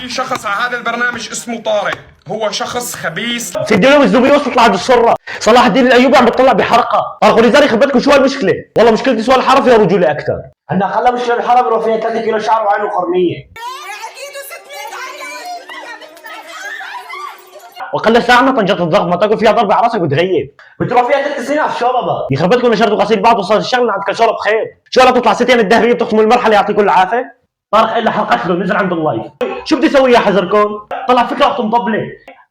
في شخص على هذا البرنامج اسمه طارق، هو شخص خبيث. سيدي اليوم الزوبي وصلت لعند الشرة، صلاح الدين الايوبي عم بتطلع بحرقه. طارق ونزار يخرب بيتكم شو المشكله؟ والله مشكلتي سؤال الحرف يا رجولي اكثر. عندنا خلى مشكله بالحرف يروح فيها 3 كيلو شعر وعينه قرنيه. وقل ساعة طنجات الضغط ما تاكل فيها ضربة على راسك بتغيب. بتروح فيها 3 سنين على الشوربة. يخرب بيتكم نشرتوا غسيل بعض وصار الشغل عندك شوربة بخير. شو لا تطلع ستين الذهبية بتختم المرحلة يعطيكم العافية. طارق الا حلقت له نزل عند اللايف. شو بدي اسوي يا حزركم؟ طلع فكرة اخته مطبلة.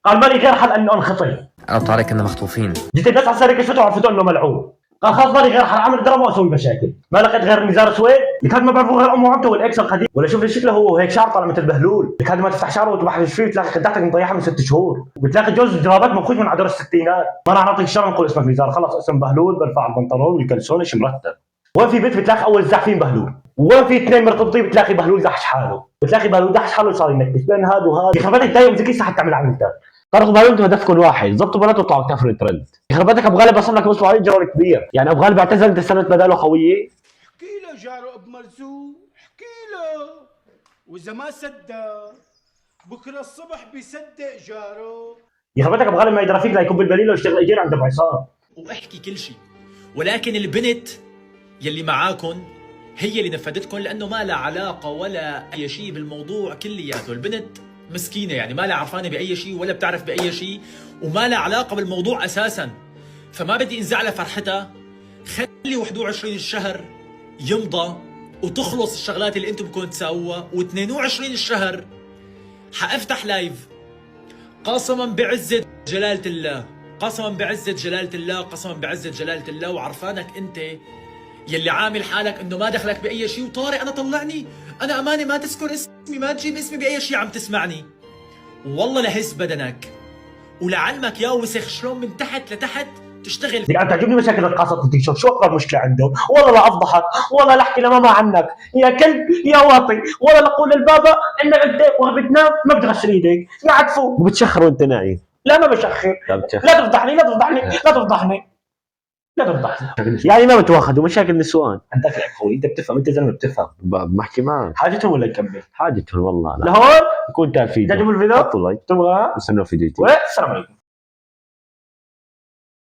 قال مالي غير حل انه انخطف. انا وطارق كنا مخطوفين. جيت الناس على السرير كشفتوا وعرفتوا انه ملعون. قال خلاص مالي غير حل اعمل دراما واسوي مشاكل. ما لقيت غير نزار سويد؟ لك هذا ما بعرفوا غير امه وعمته والاكس القديم. ولا شوف لي شكله هو وهيك شعر طالع مثل بهلول. لك هذا ما تفتح شعره وتبحث فيه وتلاقي خدعتك مطيحه من 6 شهور. وبتلاقي جوز جرابات منخوش من عدور الستينات. ما راح نعطيك الشر نقول اسمك نزار، خلص اسم بهلول برفع البنطلون والكلسون شيء مرتب. وين في بيت بتلاقي اول زحفين بهلول، وين في اثنين مرتبطين بتلاقي بهلول دحش حاله، بتلاقي بهلول دحش حاله وصار ينكس بين هذا وهذا. يخرب بيتك دايم ذكي حتى تعمل عملتك. طارق بهلول انتم هدفكم واحد، ظبطوا بنات وطلعوا كفر الترند. يخرب بيتك ابو غالب اصلا لك وصلوا عليه جرار كبير، يعني ابو غالب اعتزل انت استنت بداله خويه. احكي له جاره ابو مرزوق، احكي له، واذا ما صدق بكره الصبح بيصدق جاره. يخرب بيتك ابو غالب ما يدرى فيك لا يكون بالبليل ويشتغل اجير عند ابو عصام. واحكي كل شيء، ولكن البنت يلي معاكم هي اللي نفذتكم، لانه ما لها علاقه ولا اي شيء بالموضوع كلياته. البنت مسكينه يعني ما لها عرفانه باي شيء ولا بتعرف باي شيء وما لها علاقه بالموضوع اساسا، فما بدي انزعلها فرحتها. خلي 21 الشهر يمضى وتخلص الشغلات اللي انتم بدكم تساووها، و22 الشهر حافتح لايف قسما بعزة جلالة الله، قسما بعزة جلالة الله، قسما بعزة جلالة الله، وعرفانك انت يلي عامل حالك انه ما دخلك باي شيء. وطارق انا طلعني، انا امانه ما تذكر اسمي، ما تجيب اسمي باي شيء عم تسمعني، والله لهز بدنك ولعلمك يا وسخ شلون من تحت لتحت تشتغل. لك انت تعجبني مشاكل القصة التيك توك، شو اكبر مشكله عندهم؟ والله لا افضحك، والله لا احكي لماما عنك يا كلب يا واطي، ولا اقول للبابا انك انت وقت بتنام ما بتغسل ايديك يا عدفو. وبتشخر وانت نايم. لا ما بشخر. لا بتشخر. لا تفضحني لا تفضحني لا تفضحني لا تفضحني. يعني ما بتواخذوا مشاكل نسوان. انت لك اخوي انت بتفهم، انت زلمه بتفهم. بحكي معك حاجتهم ولا نكمل؟ حاجتهم والله. لا لهون يكون تعال فيديو. تعجبوا الفيديو؟ حطوا لايك تبغى واستنوا فيديو. السلام عليكم.